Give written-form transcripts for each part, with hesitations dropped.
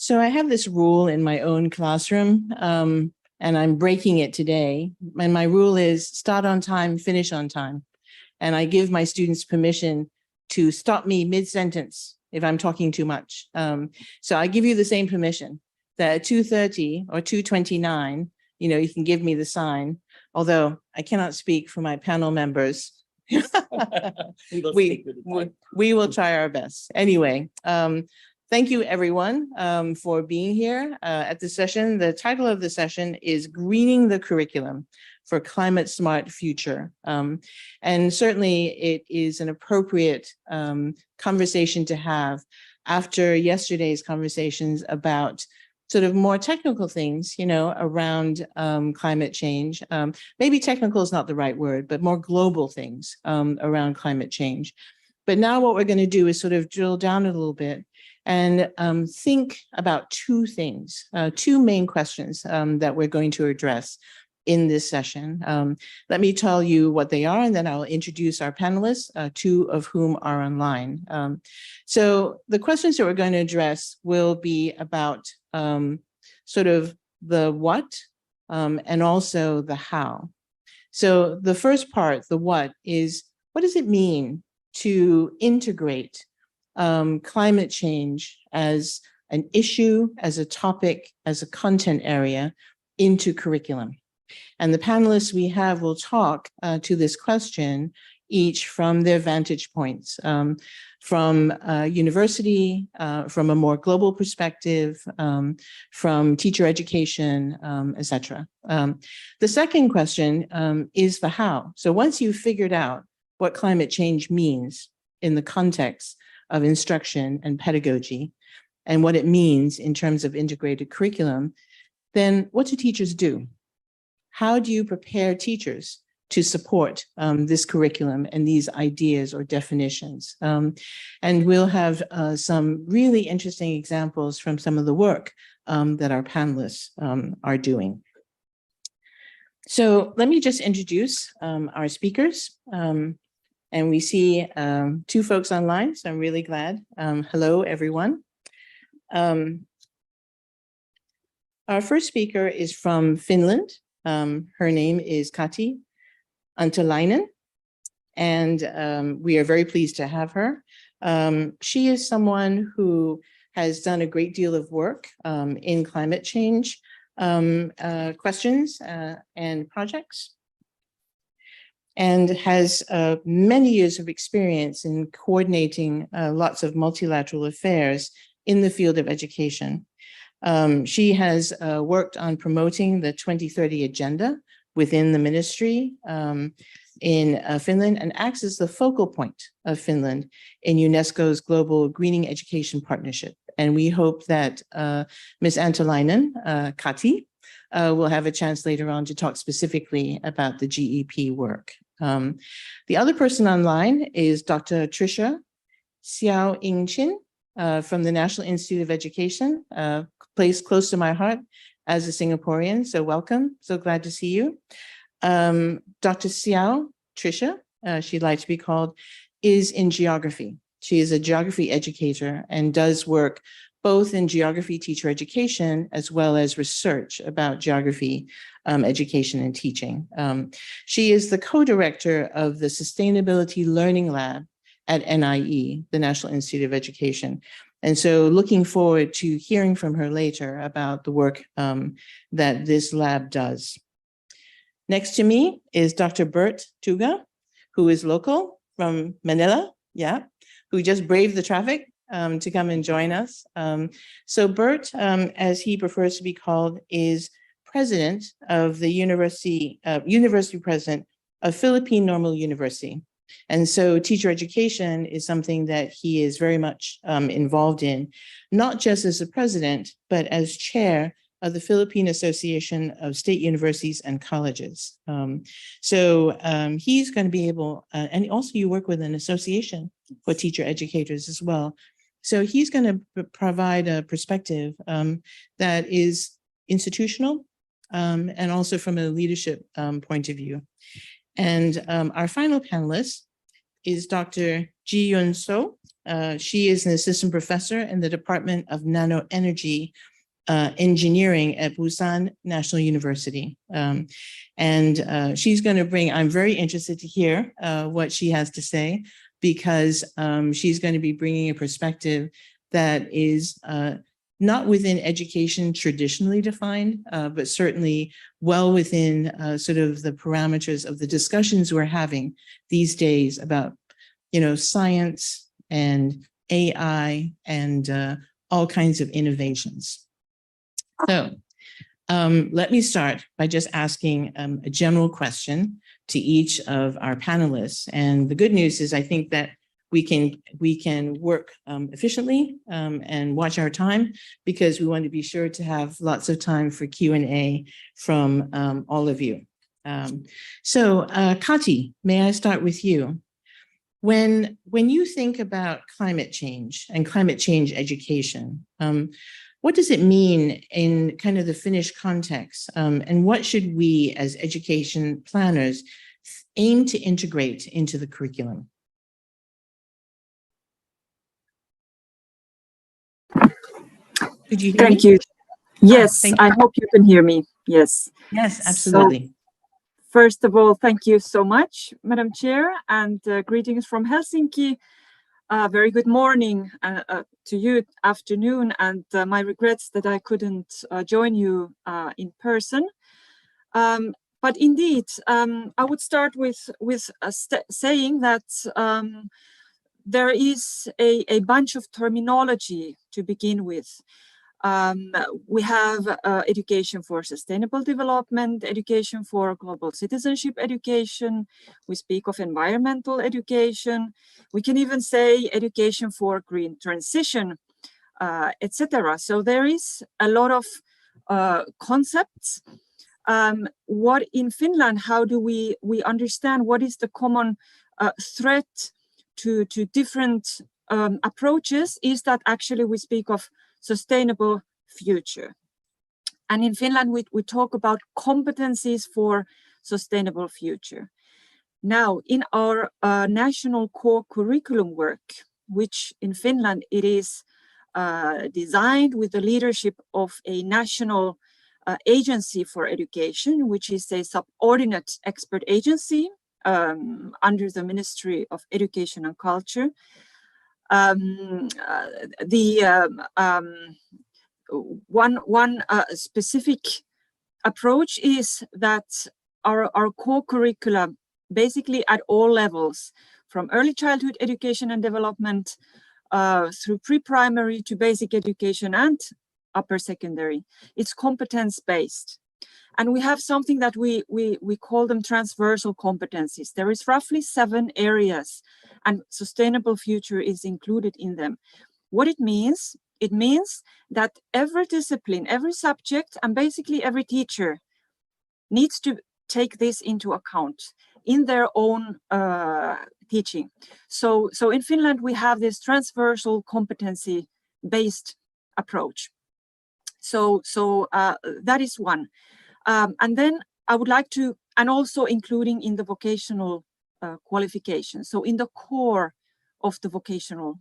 So I have this rule in my own classroom, and I'm breaking it today. And my rule is start on time, finish on time. And I give my students permission to stop me mid-sentence if I'm talking too much. So I give you the same permission that at 2:30 or 2:29, you can give me the sign, although I cannot speak for my panel members. We will try our best. Anyway, thank you everyone for being here at the session. The title of the session is Greening the Curriculum for Climate Smart Future. And certainly it is an appropriate conversation to have after yesterday's conversations about sort of more technical things, around climate change. Maybe technical is not the right word, but more global things around climate change. But now what we're going to do is sort of drill down a little bit and think about two things, two main questions that we're going to address in this session. Let me tell you what they are, and then I'll introduce our panelists, two of whom are online. So the questions that we're going to address will be about sort of the what and also the how. So the first part, the what does it mean to integrate climate change as an issue, as a topic, as a content area into curriculum? And the panelists we have will talk to this question, each from their vantage points, from university, from a more global perspective, from teacher education, etc. The second question is the how. So once you've figured out what climate change means in the context of instruction and pedagogy, and what it means in terms of integrated curriculum, then what do teachers do? How do you prepare teachers to support this curriculum and these ideas or definitions? And we'll have some really interesting examples from some of the work that our panelists are doing. So let me just introduce our speakers. And we see two folks online, so I'm really glad. Hello, everyone. Our first speaker is from Finland. Her name is Kati Antalainen, and we are very pleased to have her. She is someone who has done a great deal of work in climate change questions and projects, and has many years of experience in coordinating lots of multilateral affairs in the field of education. She has worked on promoting the 2030 agenda within the ministry in Finland, and acts as the focal point of Finland in UNESCO's Global Greening Education Partnership. And we hope that Ms. Antalainen, Kati, will have a chance later on to talk specifically about the GEP work. The other person online is Dr. Tricia Xiao Ing-chin from the National Institute of Education, place close to my heart as a Singaporean, so welcome, so glad to see you. Dr. Xiao, Tricia, she'd like to be called, is in geography. She is a geography educator and does work both in geography teacher education as well as research about geography education and teaching. She is the co-director of the Sustainability Learning Lab at NIE, the National Institute of Education. And so looking forward to hearing from her later about the work that this lab does. Next to me is Dr. Bert Tuga, who is local from Manila, who just braved the traffic to come and join us. So Bert, as he prefers to be called, is president of the university president of Philippine Normal University. And so teacher education is something that he is very much involved in, not just as a president, but as chair of the Philippine Association of State Universities and Colleges. So he's going to be able, and also you work with an association for teacher educators as well. So he's going to provide a perspective that is institutional and also from a leadership point of view. And our final panelist is Dr. Ji-Yun So, She is an assistant professor in the Department of Nanoenergy Engineering at Busan National University. She's going to bring, I'm very interested to hear what she has to say, because she's going to be bringing a perspective that is not within education traditionally defined, but certainly well within sort of the parameters of the discussions we're having these days about, science and AI and all kinds of innovations. So let me start by just asking a general question to each of our panelists. And the good news is I think that we can work efficiently and watch our time, because we want to be sure to have lots of time for Q&A from all of you. Kati, may I start with you? When you think about climate change and climate change education, what does it mean in kind of the Finnish context? And what should we as education planners aim to integrate into the curriculum? Could you hear me? Thank you. Yes, I hope you can hear me. Yes. Yes, absolutely. So, first of all, thank you so much, Madam Chair, and greetings from Helsinki. Very good morning to you, afternoon, and my regrets that I couldn't join you in person. But indeed, I would start with saying that there is a bunch of terminology to begin with. We have education for sustainable development, education for global citizenship education. We speak of environmental education. We can even say education for green transition, etc. So there is a lot of concepts. What in Finland, how do we understand what is the common threat to different approaches is that actually we speak of sustainable future. And in Finland, we talk about competencies for sustainable future. Now, in our national core curriculum work, which in Finland it is designed with the leadership of a national agency for education, which is a subordinate expert agency under the Ministry of Education and Culture. One specific approach is that our core curricula, basically at all levels, from early childhood education and development through pre-primary to basic education and upper secondary, it's competence-based. And we have something that we call them transversal competencies. There is roughly 7 areas, and sustainable future is included in them. What it means that every discipline, every subject, and basically every teacher needs to take this into account in their own teaching. So in Finland, we have this transversal competency-based approach. So that is one. And then I would like to, and also including in the vocational qualifications, so in the core of the vocational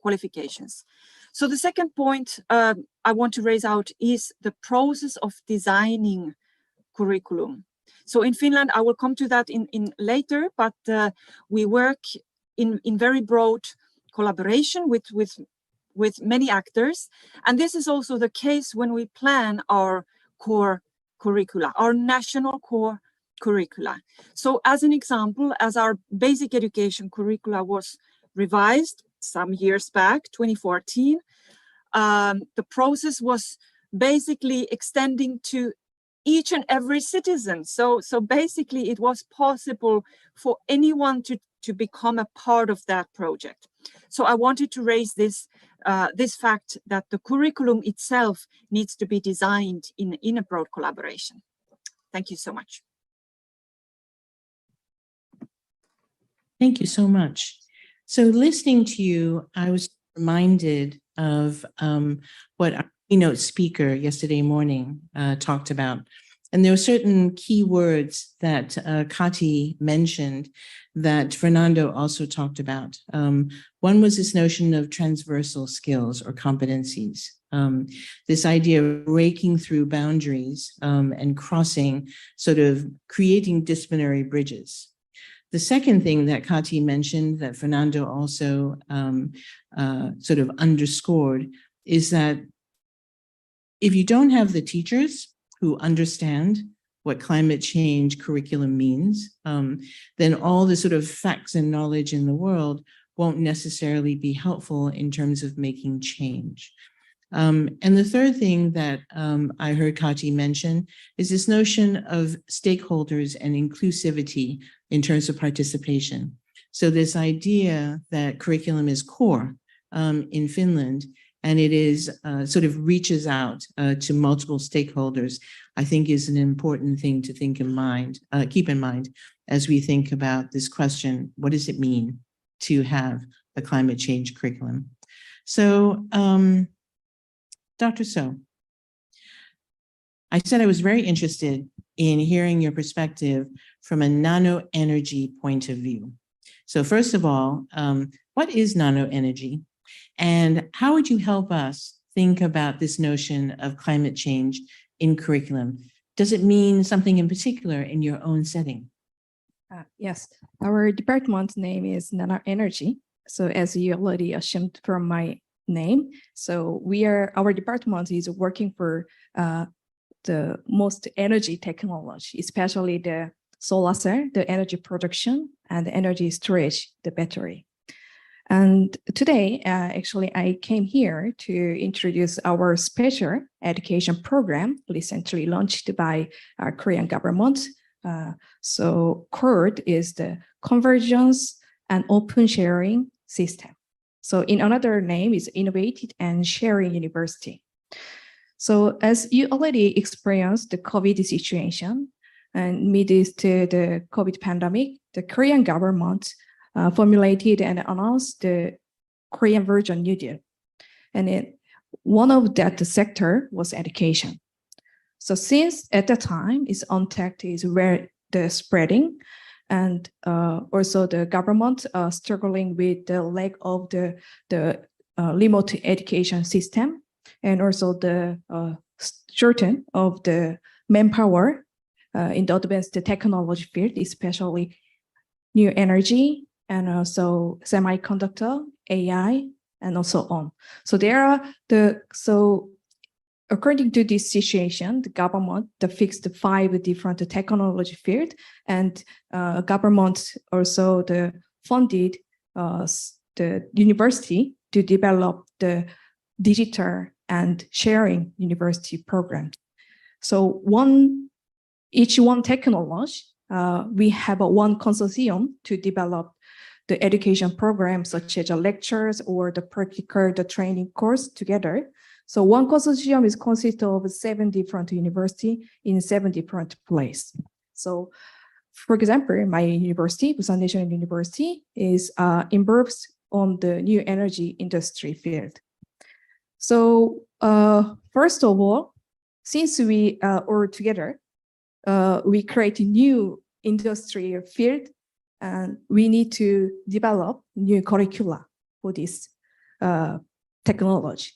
qualifications. So the second point I want to raise out is the process of designing curriculum. So in Finland, I will come to that in later, but we work in very broad collaboration with many actors. And this is also the case when we plan our core curricula, our national core curricula. So as an example, as our basic education curricula was revised some years back, 2014, the process was basically extending to each and every citizen. So basically it was possible for anyone to become a part of that project. So I wanted to raise this fact that the curriculum itself needs to be designed in a broad collaboration. Thank you so much. Thank you so much. So listening to you, I was reminded of what our keynote speaker yesterday morning talked about, And there were certain key words that Kati mentioned that Fernando also talked about. One was this notion of transversal skills or competencies. This idea of breaking through boundaries and crossing, sort of creating disciplinary bridges. The second thing that Kati mentioned that Fernando also sort of underscored is that if you don't have the teachers who understand what climate change curriculum means, then all the sort of facts and knowledge in the world won't necessarily be helpful in terms of making change. And the third thing that I heard Kati mention is this notion of stakeholders and inclusivity in terms of participation. So this idea that curriculum is core in Finland, and it is sort of reaches out to multiple stakeholders, I think is an important thing to think in mind, keep in mind as we think about this question, what does it mean to have a climate change curriculum? So, Dr. So, I said I was very interested in hearing your perspective from a nano energy point of view. So first of all, what is nano energy? And how would you help us think about this notion of climate change in curriculum? Does it mean something in particular in your own setting? Yes, our department name is Nano Energy. So as you already assumed from my name, so our department is working for the most energy technology, especially the solar cell, the energy production, and the energy storage, the battery. And today, actually, I came here to introduce our special education program recently launched by our Korean government. So CORD is the Convergence and Open Sharing System. So in another name is Innovated and Sharing University. So as you already experienced the COVID situation and midst the COVID pandemic, the Korean government formulated and announced the Korean version New Deal. And one of that sector was education. So since at the time is untact is where the spreading and also the government struggling with the lack of the remote education system and also the shorten of the manpower in the advanced technology field, especially new energy and also semiconductor, AI, and also on. So according to this situation, the government fixed 5 different technology fields, and government also funded the university to develop the digital and sharing university program. So each one technology, we have one consortium to develop the education program, such as lectures or the practical, the training course together. So one consortium is consist of 7 different universities in 7 different places. So, for example, my university, Busan National University, is involved on the new energy industry field. So, first of all, since we are together, we create a new industry field, and we need to develop new curricula for this technology.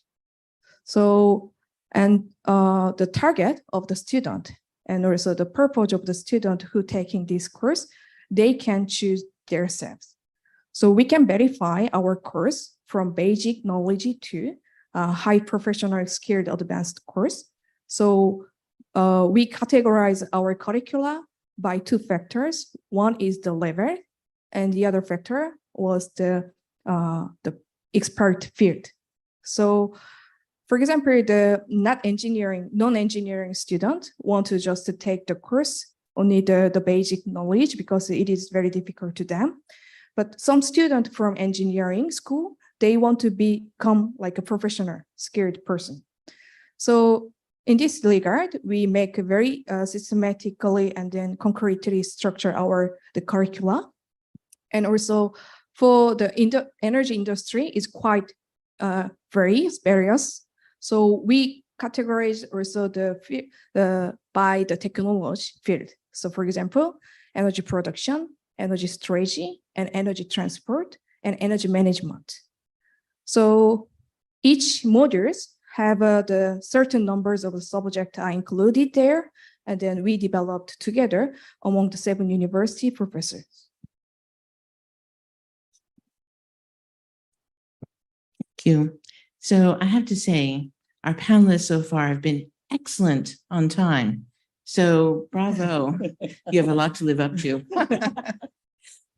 So, and the target of the student and also the purpose of the student who taking this course, they can choose themselves. So we can verify our course from basic knowledge to high professional skilled advanced course. So we categorize our curricula by 2 factors. One is the level, and the other factor was the expert field. So, for example, the non-engineering student want to just take the course, only the basic knowledge, because it is very difficult to them. But some students from engineering school, they want to become like a professional, skilled person. So in this regard, we make a very systematically and then concretely structure the curricula. And also for the energy industry is quite various. So we categorized also by the technology field. So for example, energy production, energy storage, and energy transport, and energy management. So each modules have the certain numbers of the subjects are included there, and then we developed together among the 7 university professors. Thank you. So I have to say, our panelists so far have been excellent on time. So bravo, you have a lot to live up to.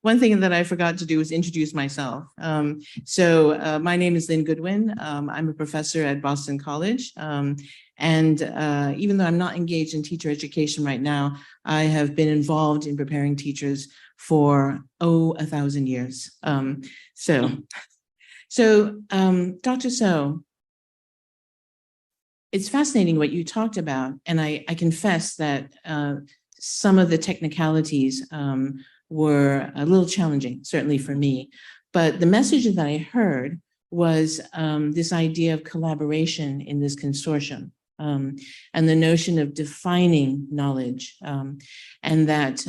One thing that I forgot to do was introduce myself. My name is Lynn Goodwin. I'm a professor at Boston College. Even though I'm not engaged in teacher education right now, I have been involved in preparing teachers for, 1,000 years. Dr. So, it's fascinating what you talked about, and I confess that some of the technicalities were a little challenging, certainly for me. But the message that I heard was this idea of collaboration in this consortium, and the notion of defining knowledge, and that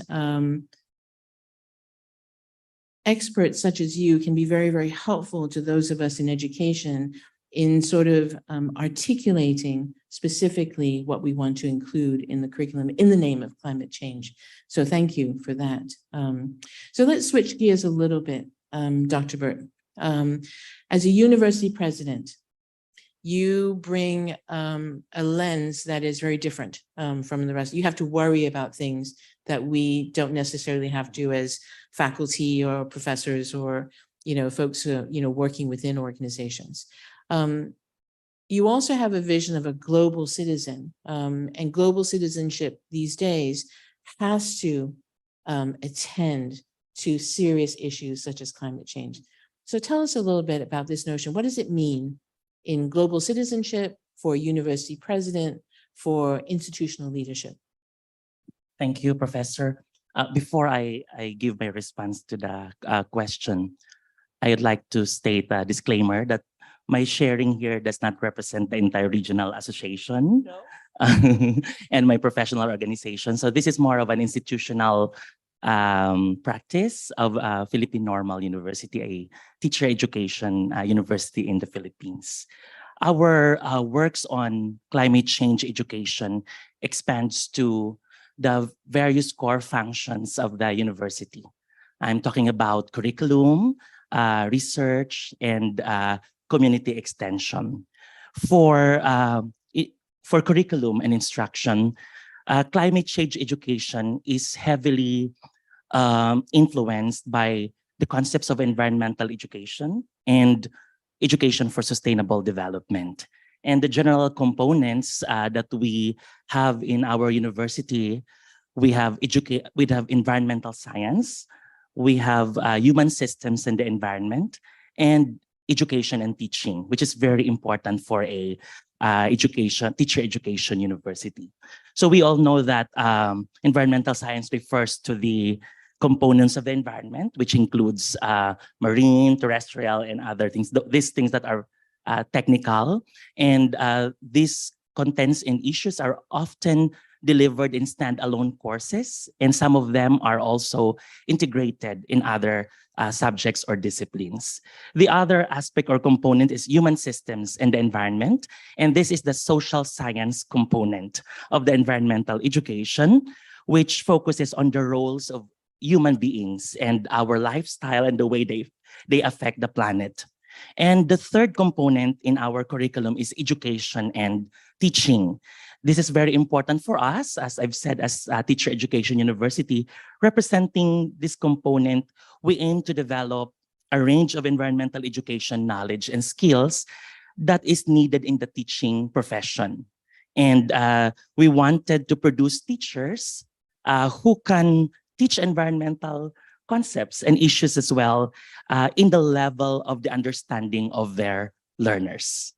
experts such as you can be very, very helpful to those of us in education in sort of articulating specifically what we want to include in the curriculum in the name of climate change. So thank you for that. So let's switch gears a little bit, Dr. Burton. As a university president, you bring a lens that is very different from the rest. You have to worry about things that we don't necessarily have to as faculty or professors or folks who working within organizations. You also have a vision of a global citizen, and global citizenship these days has to attend to serious issues such as climate change. So tell us a little bit about this notion. What does it mean in global citizenship, for a university president, for institutional leadership? Thank you, Professor. Before I give my response to the question, I'd like to state a disclaimer that my sharing here does not represent the entire regional association. No. And my professional organization. So this is more of an institutional practice of Philippine Normal University, a teacher education university in the Philippines. Our works on climate change education expands to the various core functions of the university. I'm talking about curriculum, research, and community extension. For curriculum and instruction, climate change education is heavily influenced by the concepts of environmental education and education for sustainable development. And the general components that we have in our university, we have environmental science, we have human systems and the environment, and education and teaching, which is very important for a teacher education university. So we all know that environmental science refers to the components of the environment, which includes marine, terrestrial, and other things, these things that are technical. And these contents and issues are often delivered in standalone courses, and some of them are also integrated in other subjects or disciplines. The other aspect or component is human systems and the environment, and this is the social science component of the environmental education, which focuses on the roles of human beings and our lifestyle and the way they affect the planet. And the third component in our curriculum is education and teaching. This is very important for us, as I've said, as a teacher education university. Representing this component, we aim to develop a range of environmental education knowledge and skills that is needed in the teaching profession. And we wanted to produce teachers who can teach environmental concepts and issues as well in the level of the understanding of their learners.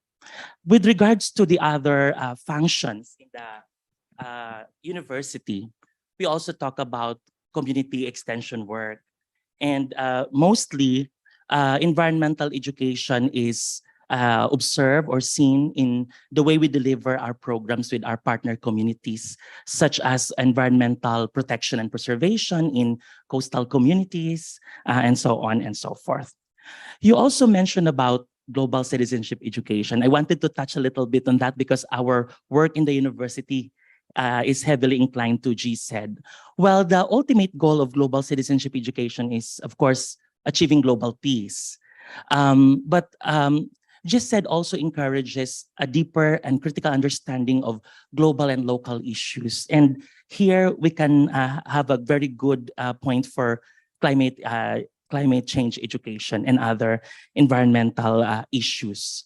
With regards to the other functions in the university, we also talk about community extension work. And mostly, environmental education is observed or seen in the way we deliver our programs with our partner communities, such as environmental protection and preservation in coastal communities, and so on and so forth. You also mentioned about global citizenship education. I wanted to touch a little bit on that because our work in the university is heavily inclined to GCED. Well, the ultimate goal of global citizenship education is, of course, achieving global peace. But GCED also encourages a deeper and critical understanding of global and local issues. And here we can have a very good point for climate change education and other environmental issues.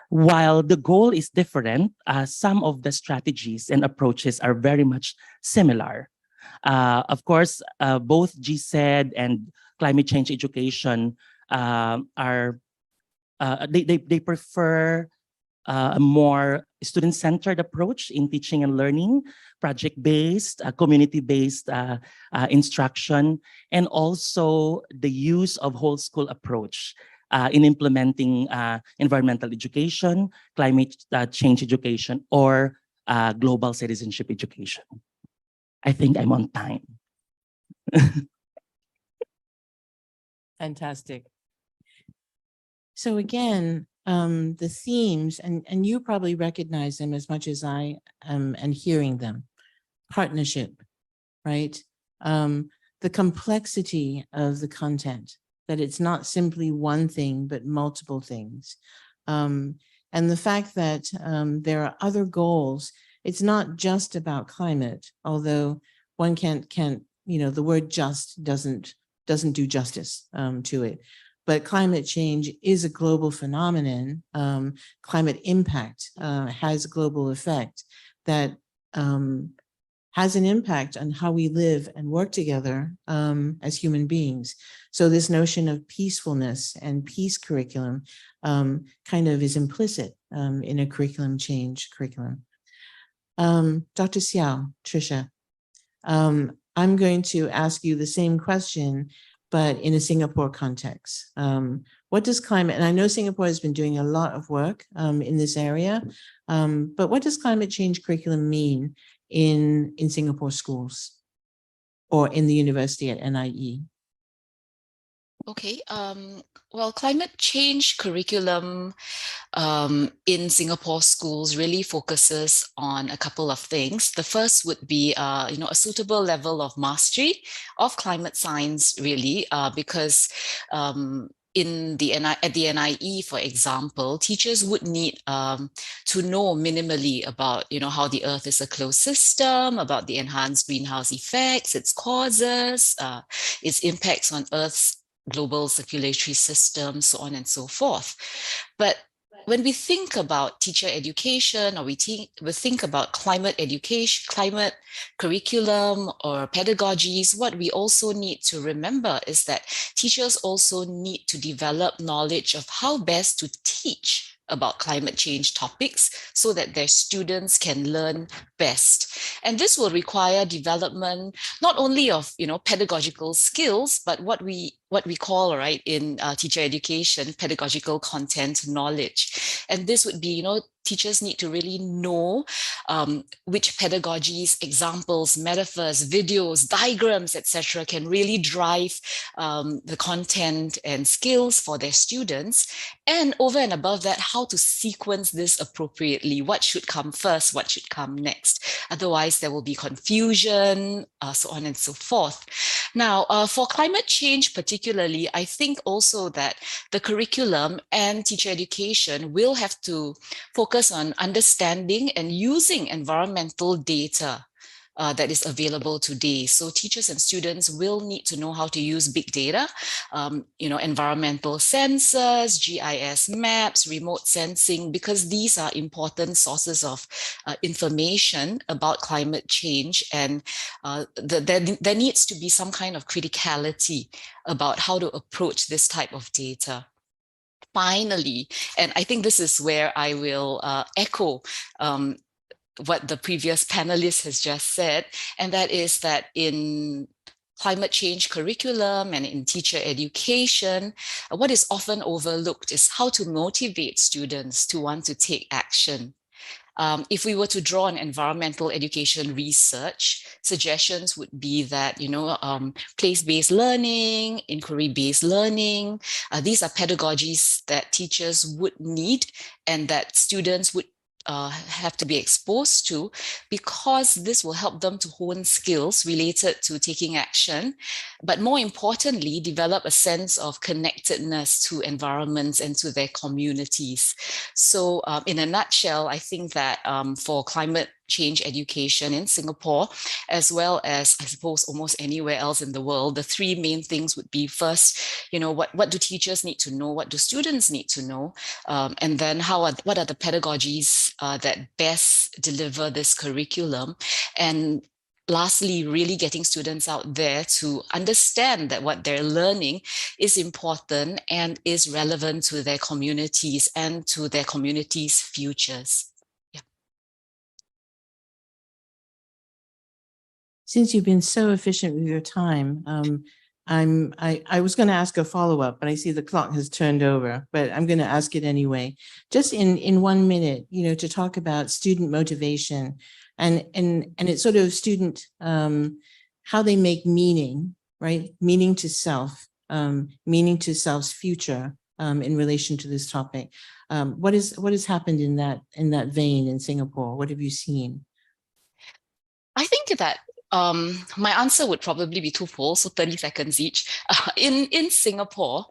While the goal is different, some of the strategies and approaches are very much similar. Of course, both GCED and climate change education they prefer a more student-centered approach in teaching and learning, project-based, community-based instruction, and also the use of whole school approach in implementing environmental education, climate change education, or global citizenship education. I think I'm on time. Fantastic. So again, the themes, and you probably recognize them as much as I am and hearing them. Partnership, right? The complexity of the content, that it's not simply one thing, but multiple things. And the fact that there are other goals. It's not just about climate, although one can't, the word just doesn't do justice to it. But climate change is a global phenomenon. Climate impact has a global effect that has an impact on how we live and work together as human beings. So this notion of peacefulness and peace curriculum kind of is implicit in a curriculum change curriculum. Dr. Xiao, Tricia, I'm going to ask you the same question, but in a Singapore context. What does climate, and I know Singapore has been doing a lot of work in this area, but what does climate change curriculum mean in Singapore schools or in the university at NIE? Okay, well, climate change curriculum in Singapore schools really focuses on a couple of things. The first would be, a suitable level of mastery of climate science, really, because at the NIE, for example, teachers would need to know minimally about, how the Earth is a closed system, about the enhanced greenhouse effects, its causes, its impacts on Earth's global circulatory system, so on and so forth. But when we think about teacher education, or we think about climate education, climate curriculum or pedagogies, what we also need to remember is that teachers also need to develop knowledge of how best to teach about climate change topics so that their students can learn best. And this will require development not only of pedagogical skills, but what we call, right, in teacher education, pedagogical content knowledge. And this would be, teachers need to really know which pedagogies, examples, metaphors, videos, diagrams, etc., can really drive the content and skills for their students. And over and above that, how to sequence this appropriately. What should come first? What should come next? Otherwise, there will be confusion, so on and so forth. Now, for climate change particularly, I think also that the curriculum and teacher education will have to focus on understanding and using environmental data that is available today. So teachers and students will need to know how to use big data, environmental sensors, GIS maps, remote sensing, because these are important sources of information about climate change. And there needs to be some kind of criticality about how to approach this type of data. Finally, and I think this is where I will echo what the previous panelist has just said, and that is that in climate change curriculum and in teacher education, what is often overlooked is how to motivate students to want to take action. If we were to draw on environmental education research, suggestions would be that, place-based learning, inquiry-based learning, these are pedagogies that teachers would need and that students would have to be exposed to, because this will help them to hone skills related to taking action, but more importantly, develop a sense of connectedness to environments and to their communities. So in a nutshell, I think that for climate change education in Singapore, as well as I suppose almost anywhere else in the world, the three main things would be first, what do teachers need to know? What do students need to know? And then what are the pedagogies that best deliver this curriculum? And lastly, really getting students out there to understand that what they're learning is important and is relevant to their communities and to their communities' futures. Since you've been so efficient with your time, I was going to ask a follow-up, but I see the clock has turned over, but I'm going to ask it anyway. Just in 1 minute, to talk about student motivation and it's sort of student, how they make meaning, right? Meaning to self, meaning to self's future in relation to this topic. What has happened in that vein in Singapore? What have you seen? I think that my answer would probably be twofold, so 30 seconds each. In Singapore,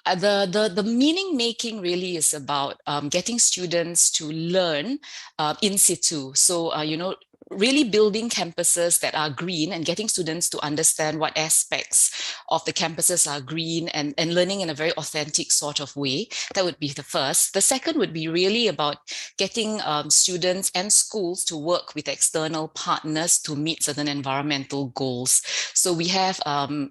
the meaning making really is about getting students to learn in situ. So, really building campuses that are green and getting students to understand what aspects of the campuses are green and learning in a very authentic sort of way. That would be the first. The second would be really about getting students and schools to work with external partners to meet certain environmental goals. So we have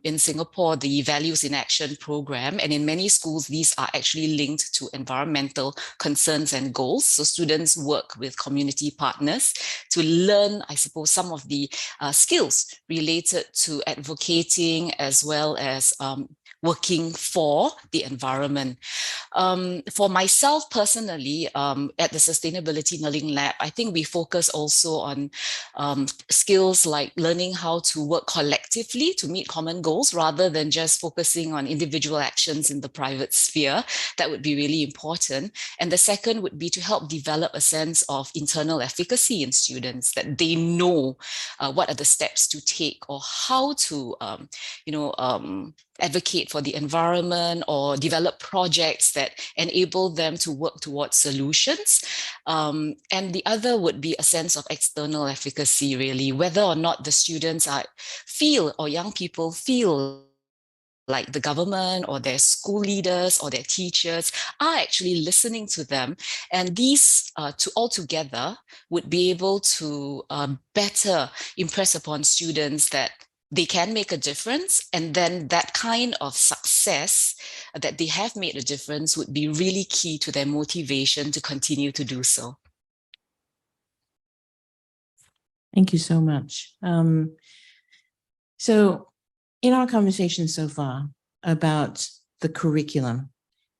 in Singapore, the Values in Action program, and in many schools, these are actually linked to environmental concerns and goals. So students work with community partners to learn, I suppose, some of the skills related to advocating as well as working for the environment. For myself personally, at the Sustainability Learning Lab, I think we focus also on skills like learning how to work collectively to meet common goals rather than just focusing on individual actions in the private sphere. That would be really important. And the second would be to help develop a sense of internal efficacy in students, that they know what are the steps to take or how to, advocate for the environment or develop projects that enable them to work towards solutions. And the other would be a sense of external efficacy, really, whether or not the students feel or young people feel like the government or their school leaders or their teachers are actually listening to them. And these all together would be able to better impress upon students that they can make a difference, and then that kind of success that they have made a difference would be really key to their motivation to continue to do so. Thank you so much. So in our conversation so far about the curriculum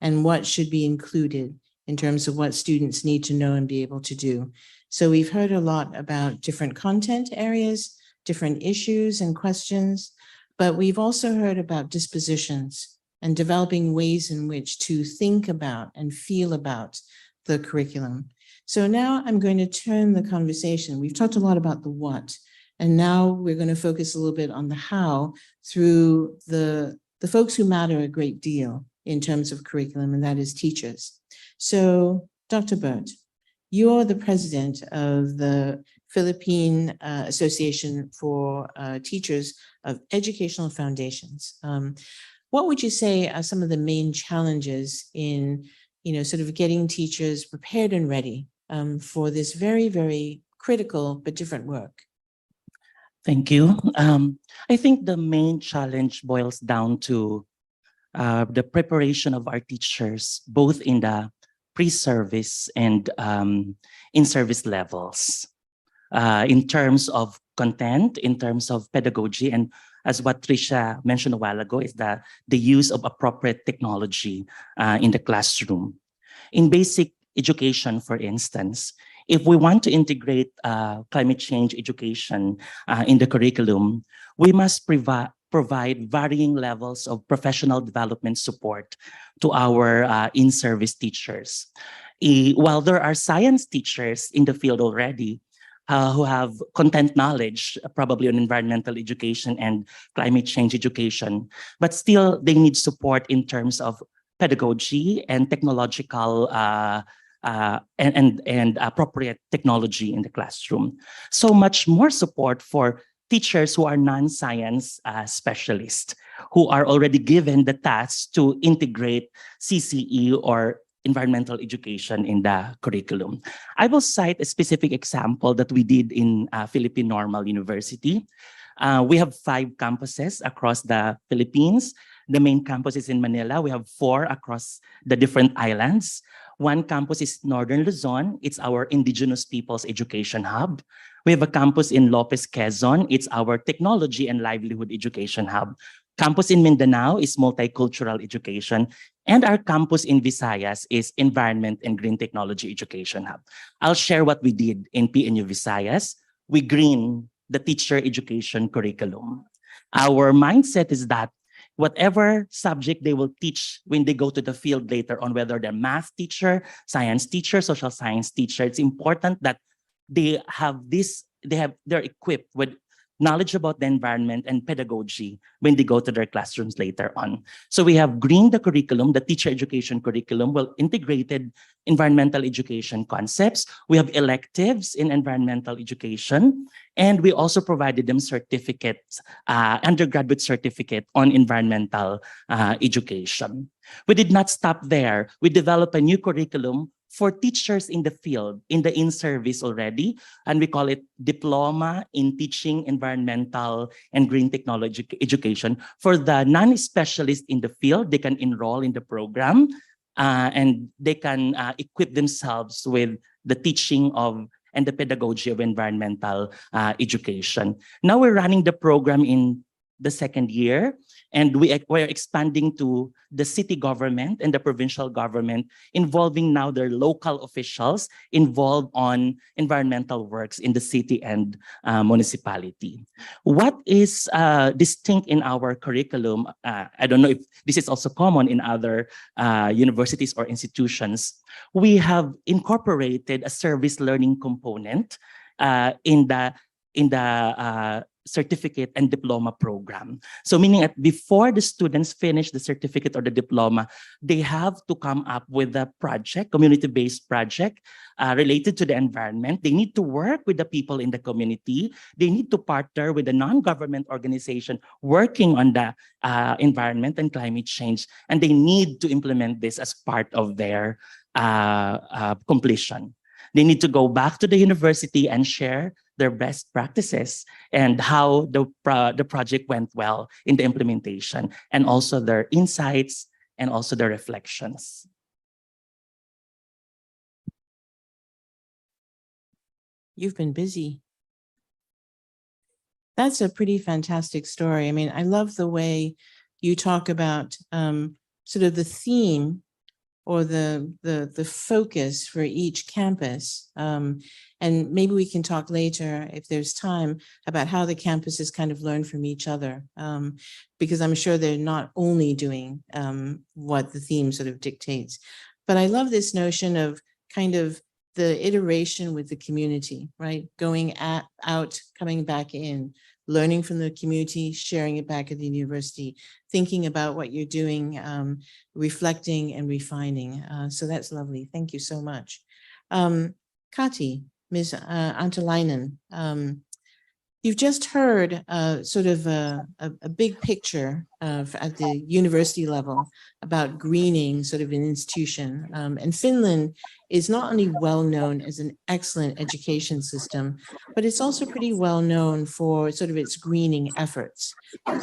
and what should be included in terms of what students need to know and be able to do. So we've heard a lot about different content areas, different issues and questions, but we've also heard about dispositions and developing ways in which to think about and feel about the curriculum. So now I'm going to turn the conversation. We've talked a lot about the what, and now we're going to focus a little bit on the how through the folks who matter a great deal in terms of curriculum, and that is teachers. So Dr. Burt, you're the president of the Philippine Association for Teachers of Educational Foundations. What would you say are some of the main challenges in, sort of getting teachers prepared and ready for this very, very critical but different work? Thank you. I think the main challenge boils down to the preparation of our teachers, both in the pre-service and in-service levels, in terms of content, in terms of pedagogy, and as what Tricia mentioned a while ago, is the use of appropriate technology in the classroom. In basic education, for instance, if we want to integrate climate change education in the curriculum, we must provide varying levels of professional development support to our in-service teachers. While there are science teachers in the field already who have content knowledge, probably on environmental education and climate change education, but still they need support in terms of pedagogy and technological and appropriate technology in the classroom. So much more support for teachers who are non-science specialists, who are already given the task to integrate CCE or environmental education in the curriculum. I will cite a specific example that we did in Philippine Normal University. We have 5 campuses across the Philippines. The main campus is in Manila. We have 4 across the different islands. One campus is Northern Luzon. It's our Indigenous Peoples Education Hub. We have a campus in Lopez, Quezon. It's our Technology and Livelihood Education Hub. Campus in Mindanao is Multicultural Education. And our campus in Visayas is Environment and Green Technology Education Hub. I'll share what we did in PNU Visayas. We green the teacher education curriculum. Our mindset is that whatever subject they will teach when they go to the field later on, whether they're math teacher, science teacher, social science teacher, it's important that they're equipped with knowledge about the environment and pedagogy when they go to their classrooms later on. So we have greened the curriculum, the teacher education curriculum, well integrated environmental education concepts. We have electives in environmental education, and we also provided them certificates, undergraduate certificate on environmental education. We did not stop there. We developed a new curriculum for teachers in the field, in the in-service already, and we call it Diploma in Teaching Environmental and Green Technology Education. For the non-specialists in the field, they can enroll in the program and they can equip themselves with the teaching of and the pedagogy of environmental education. Now we're running the program in the 2nd year, and we're expanding to the city government and the provincial government, involving now their local officials involved on environmental works in the city and municipality. What is distinct in our curriculum, I don't know if this is also common in other universities or institutions, we have incorporated a service learning component in the certificate and diploma program. So meaning that before the students finish the certificate or the diploma, they have to come up with a project, community-based project related to the environment. They need to work with the people in the community. They need to partner with a non-government organization working on the environment and climate change. And they need to implement this as part of their completion. They need to go back to the university and share their best practices and how the project went well in the implementation, and also their insights and also their reflections. You've been busy. That's a pretty fantastic story. I mean, I love the way you talk about sort of the theme or the focus for each campus. And maybe we can talk later, if there's time, about how the campuses kind of learn from each other, because I'm sure they're not only doing what the theme sort of dictates. But I love this notion of kind of the iteration with the community, right? Going out, coming back in, learning from the community, sharing it back at the university, thinking about what you're doing, reflecting and refining. So that's lovely. Thank you so much. Kati, Ms. Antolainen, you've just heard sort of a big picture at the university level about greening sort of an institution. And Finland is not only well known as an excellent education system, but it's also pretty well known for sort of its greening efforts.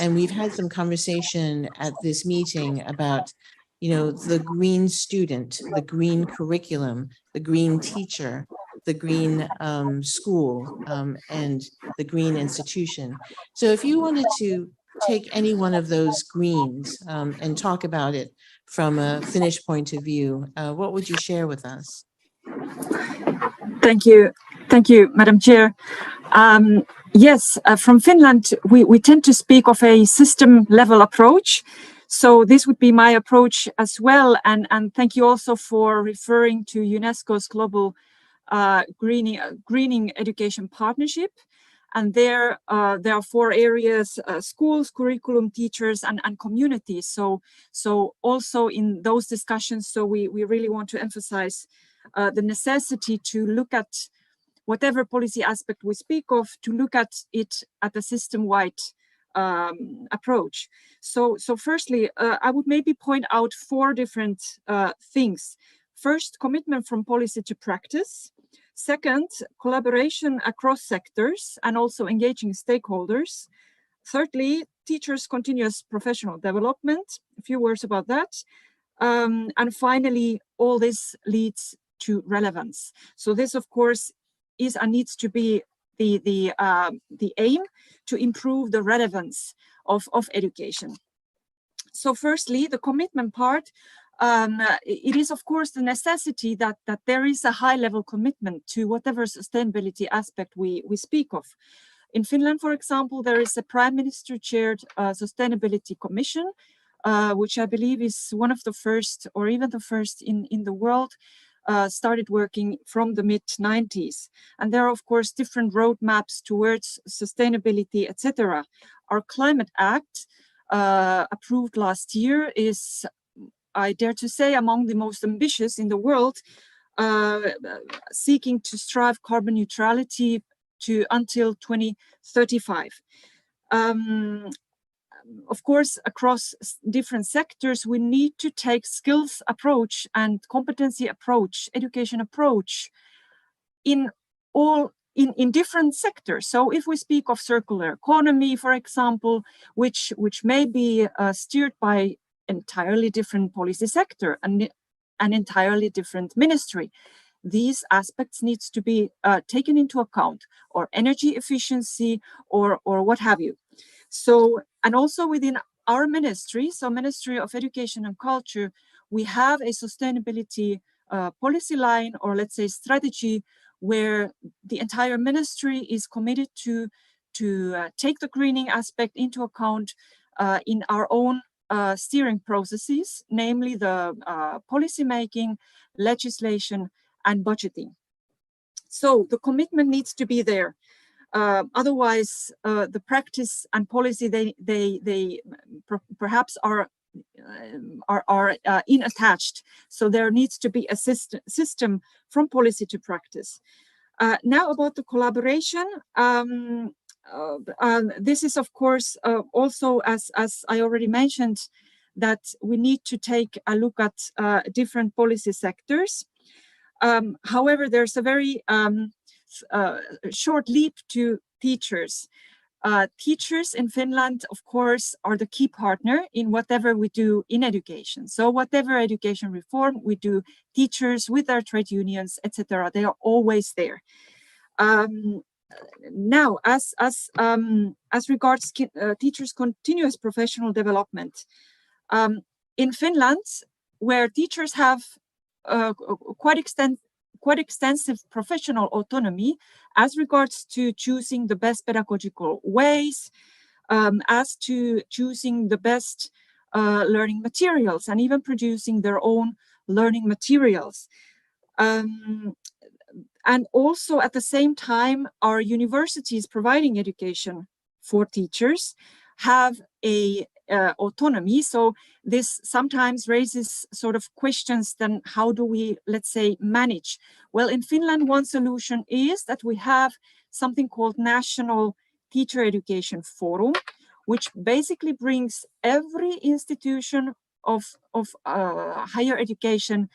And we've had some conversation at this meeting about, you know, the green student, the green curriculum, the green teacher, the green school, and the green institution. So if you wanted to take any one of those greens and talk about it from a Finnish point of view, what would you share with us? Thank you, Madam Chair. Yes, from Finland, we tend to speak of a system-level approach. So this would be my approach as well. And thank you also for referring to UNESCO's Global Greening Education Partnership. And there are 4 areas: schools, curriculum, teachers, and communities. So also in those discussions, so we really want to emphasize the necessity to look at whatever policy aspect we speak of, to look at it at a system-wide approach. So firstly, I would maybe point out 4 different things. First, commitment from policy to practice. Second, collaboration across sectors and also engaging stakeholders. Thirdly, teachers' continuous professional development. A few words about that. And finally, all this leads to relevance. So this, of course, is and needs to be the aim to improve the relevance of education. So firstly, the commitment part. It is, of course, the necessity that there is a high-level commitment to whatever sustainability aspect we speak of. In Finland, for example, there is a Prime Minister-chaired Sustainability Commission, which I believe is one of the first, or even the first in the world, started working from the mid-90s. And there are, of course, different roadmaps towards sustainability, etc. Our Climate Act, approved last year, is, I dare to say, among the most ambitious in the world, seeking to strive carbon neutrality until 2035. Of course, across different sectors, we need to take skills approach and competency approach, education approach in different sectors. So if we speak of circular economy, for example, which may be steered by entirely different policy sector and an entirely different ministry, these aspects needs to be taken into account, or energy efficiency, or what have you. So, and also within our ministry, so Ministry of Education and Culture, we have a sustainability policy line, or let's say strategy, where the entire ministry is committed to take the greening aspect into account in our own steering processes, namely the policy making, legislation, and budgeting. So the commitment needs to be there. Otherwise, the practice and policy they perhaps are unattached. So there needs to be a system from policy to practice. Now about the collaboration. This is, of course, also, as I already mentioned, that we need to take a look at different policy sectors. However, there's a very short leap to teachers. Teachers in Finland, of course, are the key partner in whatever we do in education. So whatever education reform we do, teachers with their trade unions, etc., they are always there. Now, as regards teachers' continuous professional development, in Finland, where teachers have quite extensive professional autonomy as regards to choosing the best pedagogical ways, as to choosing the best learning materials, and even producing their own learning materials. And also at the same time, our universities providing education for teachers have a autonomy. So this sometimes raises sort of questions, then how do we, let's say, manage? Well, in Finland, one solution is that we have something called National Teacher Education Forum, which basically brings every institution of higher education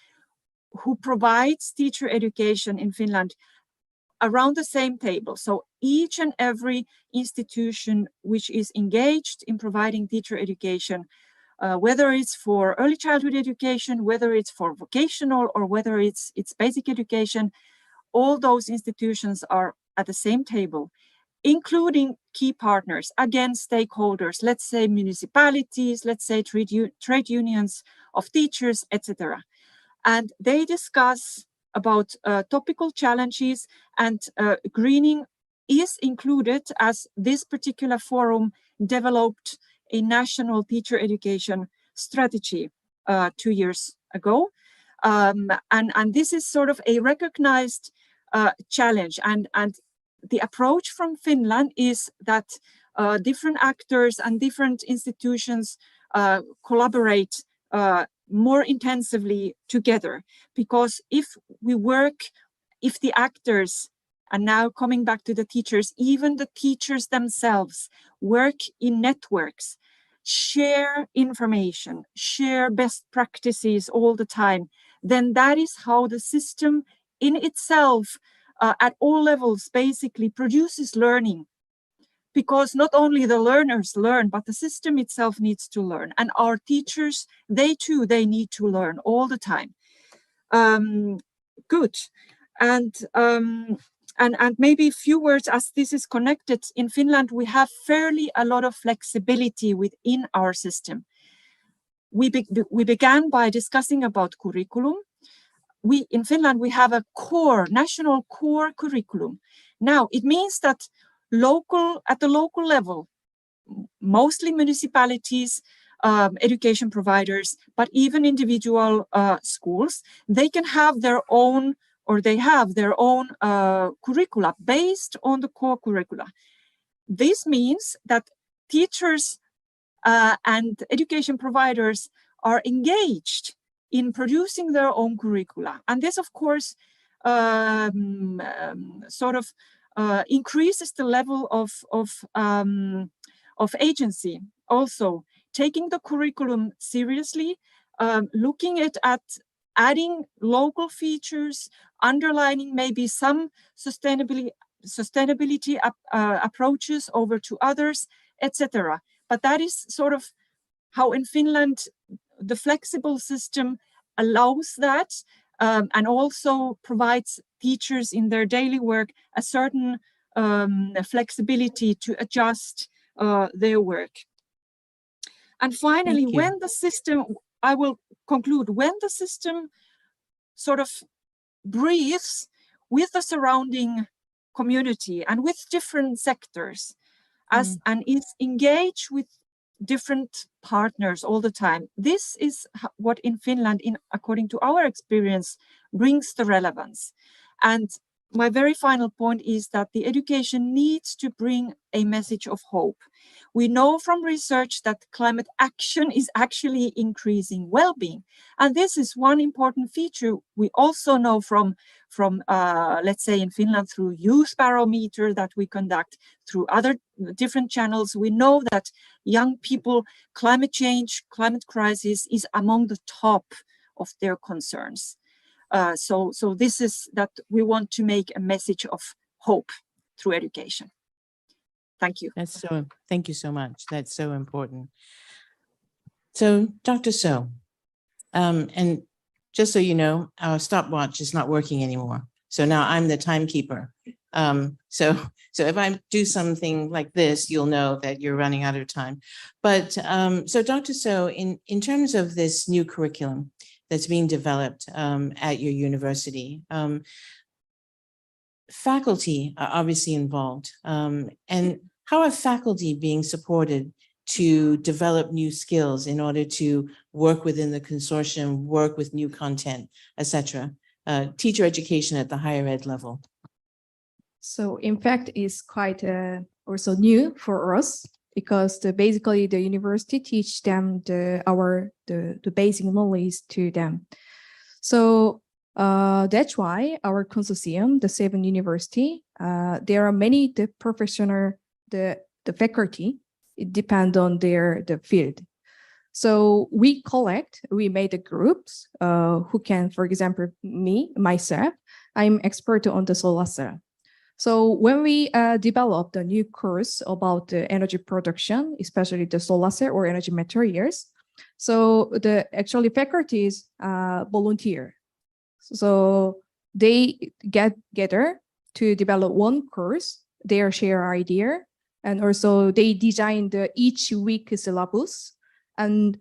who provides teacher education in Finland around the same table. So each and every institution which is engaged in providing teacher education, whether it's for early childhood education, whether it's for vocational, or whether it's basic education, all those institutions are at the same table. including key partners, again, stakeholders, let's say municipalities, let's say trade unions of teachers, etc. And they discuss about topical challenges, and greening is included, as this particular forum developed a national teacher education strategy 2 years ago. And this is sort of a recognized challenge. And the approach from Finland is that different actors and different institutions collaborate more intensively together, because if the actors, and now coming back to the teachers, even the teachers themselves work in networks, share information, share best practices all the time, then that is how the system in itself at all levels basically produces learning. Because not only the learners learn, but the system itself needs to learn. And our teachers, they need to learn all the time. Good. And maybe a few words, as this is connected. In Finland, we have fairly a lot of flexibility within our system. We began by discussing about curriculum. In Finland, we have a national core curriculum. Now, it means that at the local level, mostly municipalities, education providers, but even individual schools, they can have their own, or they have their own curricula based on the core curricula. This means that teachers and education providers are engaged in producing their own curricula. And this, of course, increases the level of agency. Also, taking the curriculum seriously, looking at adding local features, underlining maybe some sustainability approaches over to others, etc. But that is sort of how in Finland the flexible system allows that, and also provides teachers in their daily work a certain flexibility to adjust their work. And finally, when the system, I will conclude, when the system sort of breathes with the surrounding community and with different sectors, and is engaged with different partners all the time, this is what in Finland, according to our experience, brings the relevance. And my very final point is that the education needs to bring a message of hope. We know from research that climate action is actually increasing well-being. And this is one important feature we also know from let's say in Finland, through youth barometer that we conduct, through other different channels. We know that young people, climate change, climate crisis is among the top of their concerns. So this is that we want to make a message of hope through education. Thank you. Thank you so much. That's so important. So Dr. So, and just so you know, our stopwatch is not working anymore. So now I'm the timekeeper. So if I do something like this, you'll know that you're running out of time. But so Dr. So, in terms of this new curriculum that's being developed at your university, faculty are obviously involved. And how are faculty being supported to develop new skills in order to work within the consortium, work with new content, etc.? Teacher education at the higher ed level. So in fact, it's quite also new for us, because basically the university teach them the basic knowledge to them. So that's why our consortium, the 7 university, there are many professional, the faculty, it depends on the field. So we made the groups who can, for example, myself, I'm expert on the solar cell. So when we developed a new course about the energy production, especially the solar cell or energy materials, so the actually faculties volunteer. So they get together to develop one course their share idea. And also they designed each week syllabus, and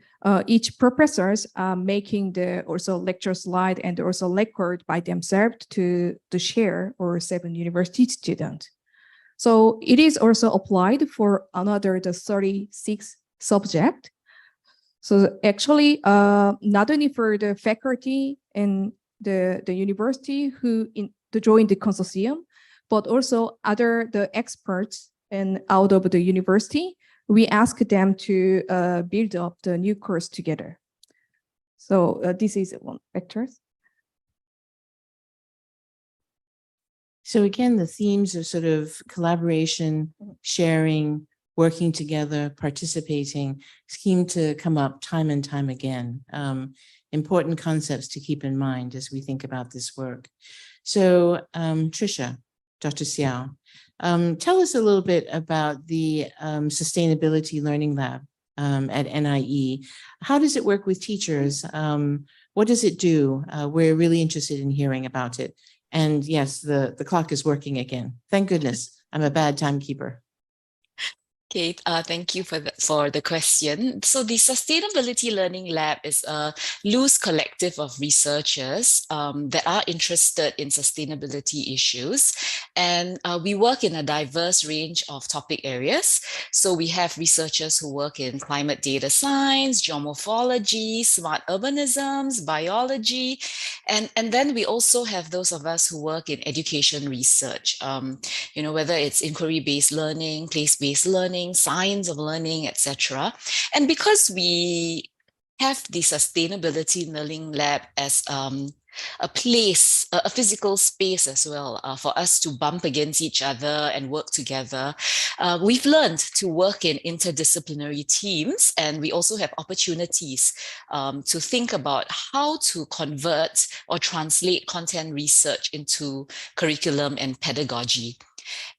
each professors are making the also lecture slide and also record by themselves to share or 7 university students. So it is also applied for another the 36 subject. So actually, not only for the faculty in the university who to join the consortium, but also the experts and out of the university, we ask them to build up the new course together. So this is one factor. So again, the themes of sort of collaboration, sharing, working together, participating seem to come up time and time again. Important concepts to keep in mind as we think about this work. So Tricia, Dr. Xiao, tell us a little bit about the Sustainability Learning Lab at NIE. How does it work with teachers? What does it do? We're really interested in hearing about it. And yes, the clock is working again. Thank goodness. I'm a bad timekeeper. Okay, thank you for the question. So the Sustainability Learning Lab is a loose collective of researchers that are interested in sustainability issues. And we work in a diverse range of topic areas. So we have researchers who work in climate data science, geomorphology, smart urbanisms, biology. And then we also have those of us who work in education research, whether it's inquiry-based learning, place-based learning, science of learning, etc. And because we have the Sustainability Learning Lab as a place, a physical space as well for us to bump against each other and work together, we've learned to work in interdisciplinary teams, and we also have opportunities to think about how to convert or translate content research into curriculum and pedagogy.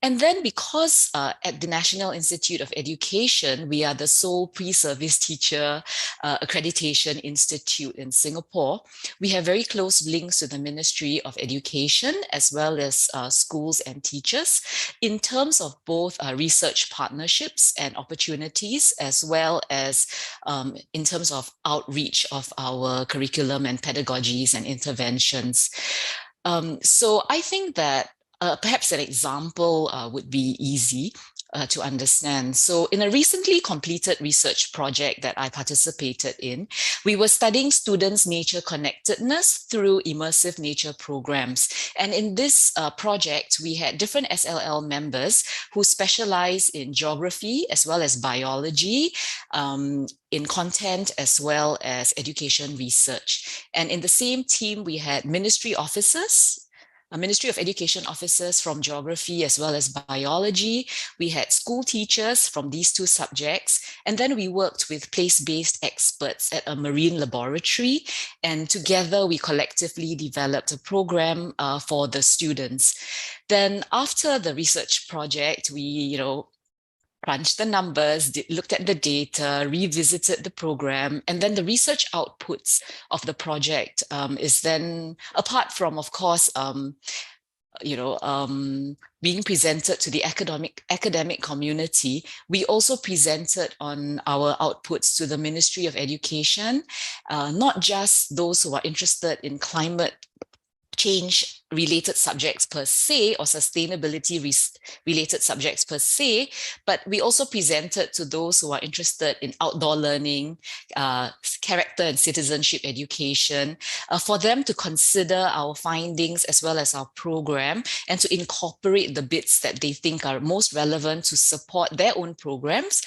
And then because at the National Institute of Education, we are the sole pre-service teacher accreditation institute in Singapore, we have very close links to the Ministry of Education as well as schools and teachers in terms of both research partnerships and opportunities, as well as in terms of outreach of our curriculum and pedagogies and interventions. So I think that perhaps an example would be easy to understand. So in a recently completed research project that I participated in, we were studying students' nature connectedness through immersive nature programs. And in this project, we had different SLL members who specialize in geography as well as biology, in content as well as education research. And in the same team, we had ministry officers, Ministry of Education officers from geography as well as biology. We had school teachers from these two subjects. And then we worked with place-based experts at a marine laboratory. And together we collectively developed a program for the students. Then after the research project, we, crunched the numbers, looked at the data, revisited the program, and then the research outputs of the project is then, apart from, of course, being presented to the academic community, we also presented on our outputs to the Ministry of Education, not just those who are interested in climate change related subjects per se or sustainability related subjects per se, but we also presented to those who are interested in outdoor learning, character and citizenship education, for them to consider our findings as well as our program and to incorporate the bits that they think are most relevant to support their own programs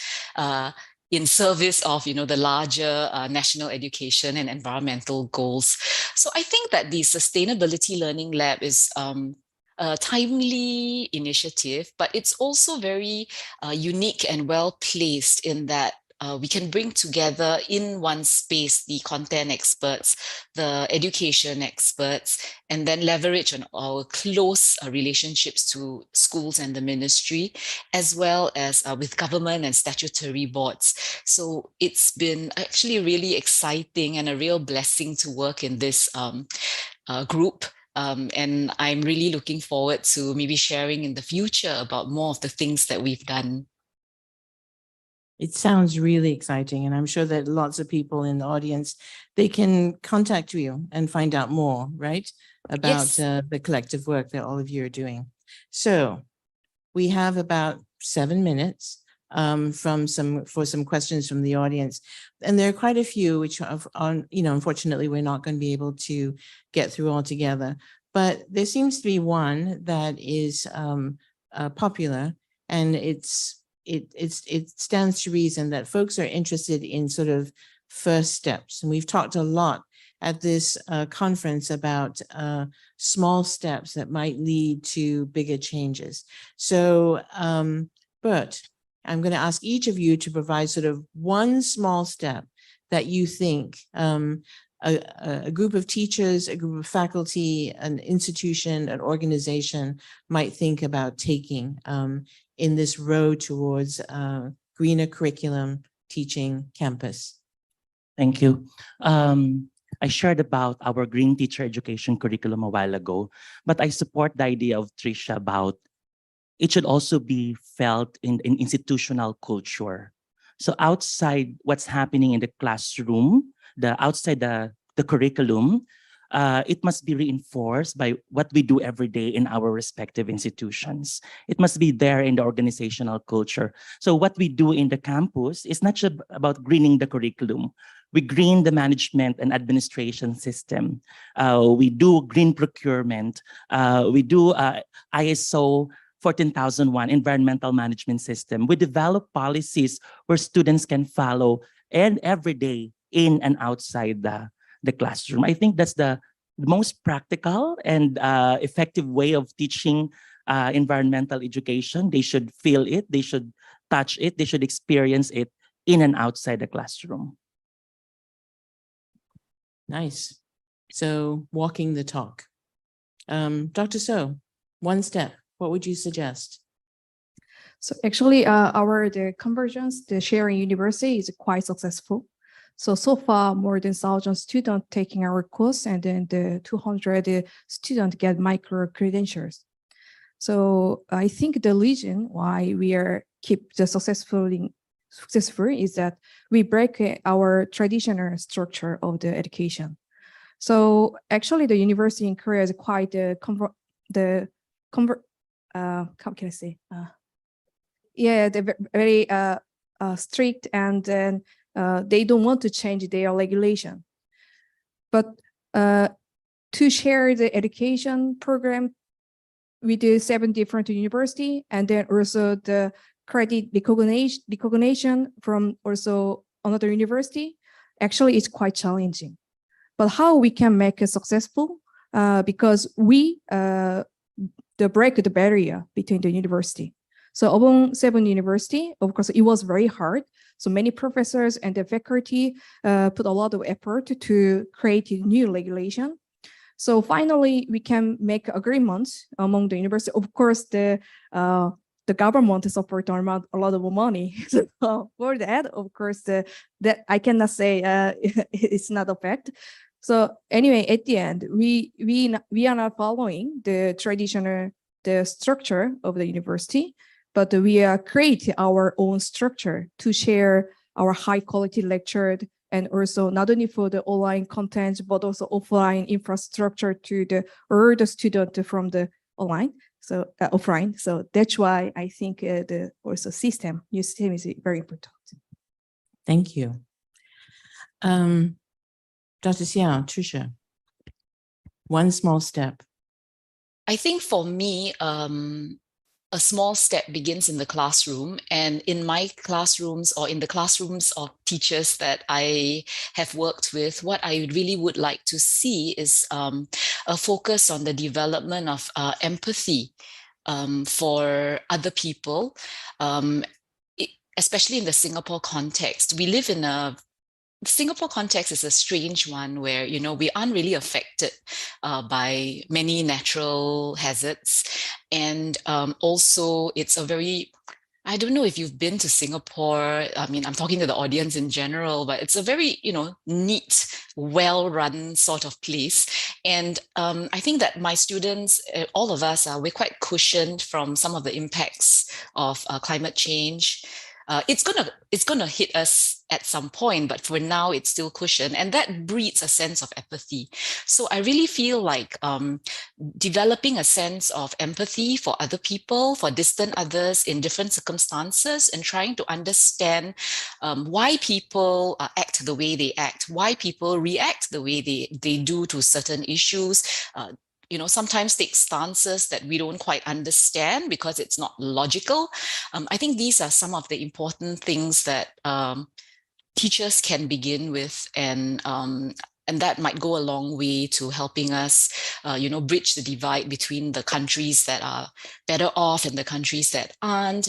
in service of the larger national education and environmental goals. So I think that the Sustainability Learning Lab is a timely initiative, but it's also very unique and well placed in that we can bring together in one space the content experts, the education experts, and then leverage on our close relationships to schools and the ministry, as well as with government and statutory boards. So it's been actually really exciting and a real blessing to work in this group And I'm really looking forward to maybe sharing in the future about more of the things that we've done. It sounds really exciting, and I'm sure that lots of people in the audience, they can contact you and find out more, right? About Yes. the collective work that all of you are doing. So we have about 7 minutes for some questions from the audience. And there are quite a few which are on, unfortunately, we're not going to be able to get through all together. But there seems to be one that is popular, and it stands to reason that folks are interested in sort of first steps. And we've talked a lot at this conference about small steps that might lead to bigger changes. So, Bert, I'm going to ask each of you to provide sort of one small step that you think a group of teachers, a group of faculty, an institution, an organization might think about taking in this road towards greener curriculum teaching campus. Thank you. I shared about our green teacher education curriculum a while ago, but I support the idea of Tricia about it should also be felt in institutional culture. So outside what's happening in the classroom, outside the curriculum, it must be reinforced by what we do every day in our respective institutions. It must be there in the organizational culture. So what we do in the campus is not just about greening the curriculum. We green the management and administration system. We do green procurement. We do ISO 14001 environmental management system. We develop policies where students can follow and every day in and outside the classroom. I think that's the most practical and effective way of teaching environmental education. They should feel it, they should touch it, they should experience it in and outside the classroom. Nice. So walking the talk. Dr. So, one step, what would you suggest? So actually, the convergence, the sharing university is quite successful. So far, more than 1,000 students taking our course, and then the 200 students get micro credentials. So I think the reason why we are keep the successful is that we break our traditional structure of the education. So actually, the university in Korea is quite how can I say? They're very strict, and then they don't want to change their regulation. But to share the education program with the 7 different universities, and then also the credit recognition from also another university, actually it's quite challenging. But how we can make it successful? Because we break the barrier between the university. So among 7 universities, of course, it was very hard. So many professors and the faculty put a lot of effort to create a new regulation. So finally, we can make agreements among the university. Of course, the government support a lot of money. So for that, of course, that I cannot say it's not a fact. So anyway, at the end, we are not following the traditional structure of the university, but we are creating our own structure to share our high quality lecture, and also not only for the online content, but also offline infrastructure to all the students from the online, so offline. So that's why I think the new system is very important. Thank you. Dr. Xiao, Tricia, one small step. I think for me, a small step begins in the classroom, and in my classrooms or in the classrooms of teachers that I have worked with, what I really would like to see is a focus on the development of empathy for other people, especially in the Singapore context. We live in the Singapore context is a strange one where, we aren't really affected by many natural hazards. And also it's a very I don't know if you've been to Singapore. I mean, I'm talking to the audience in general, but it's a very, neat, well-run sort of place. And I think that my students, all of us, we're quite cushioned from some of the impacts of climate change. It's gonna hit us at some point, but for now, it's still cushioned, and that breeds a sense of apathy. So I really feel like developing a sense of empathy for other people, for distant others in different circumstances, and trying to understand why people act the way they act, why people react the way they do to certain issues. Sometimes take stances that we don't quite understand because it's not logical. I think these are some of the important things that teachers can begin with, and that might go a long way to helping us, bridge the divide between the countries that are better off and the countries that aren't,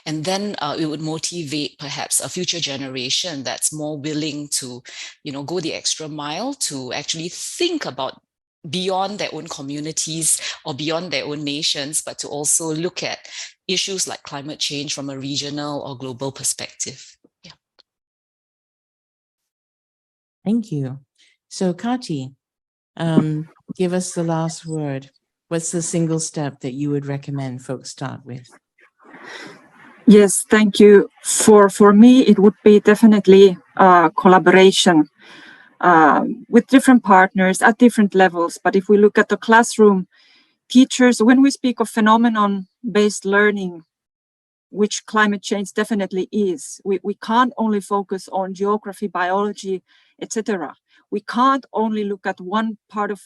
and then it would motivate perhaps a future generation that's more willing to, go the extra mile to actually think about beyond their own communities or beyond their own nations, but to also look at issues like climate change from a regional or global perspective. Yeah. Thank you. So Kati, give us the last word. What's the single step that you would recommend folks start with? Yes, thank you. For me, it would be definitely collaboration with different partners at different levels. But if we look at the classroom, teachers, when we speak of phenomenon-based learning, which climate change definitely is, we can't only focus on geography, biology, etc. We can't only look at one part of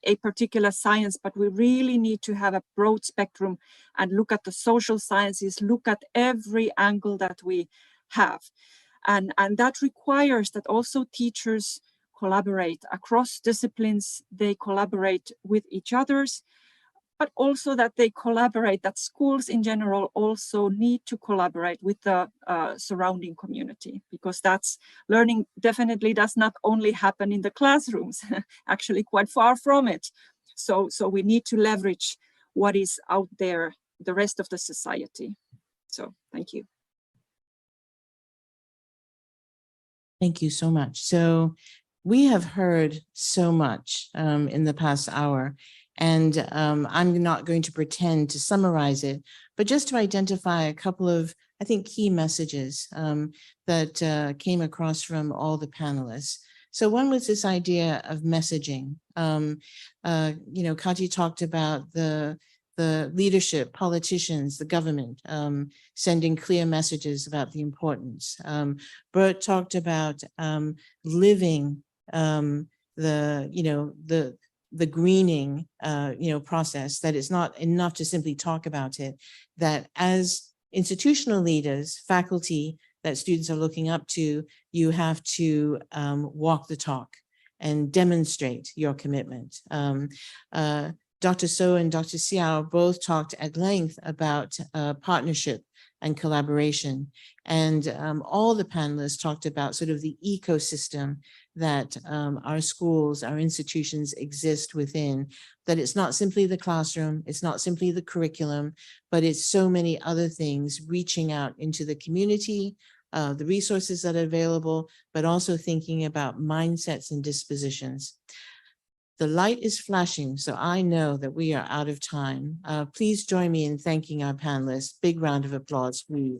a particular science, but we really need to have a broad spectrum and look at the social sciences, look at every angle that we have. And that requires that also teachers collaborate across disciplines, they collaborate with each others, but also that they collaborate, that schools in general also need to collaborate with the surrounding community, because that's learning definitely does not only happen in the classrooms, actually quite far from it. So we need to leverage what is out there, the rest of the society. So thank you. Thank you so much. So we have heard so much in the past hour, and I'm not going to pretend to summarize it, but just to identify a couple of, I think, key messages that came across from all the panelists. So one was this idea of messaging. Kati talked about the leadership, politicians, the government, sending clear messages about the importance. Bert talked about living the greening, process, that it's not enough to simply talk about it, that as institutional leaders, faculty that students are looking up to, you have to walk the talk and demonstrate your commitment. Dr. So and Dr. Xiao both talked at length about partnership and collaboration. And all the panelists talked about sort of the ecosystem that our schools, our institutions exist within, that it's not simply the classroom, it's not simply the curriculum, but it's so many other things reaching out into the community, the resources that are available, but also thinking about mindsets and dispositions. The light is flashing, so I know that we are out of time. Please join me in thanking our panelists. Big round of applause, please.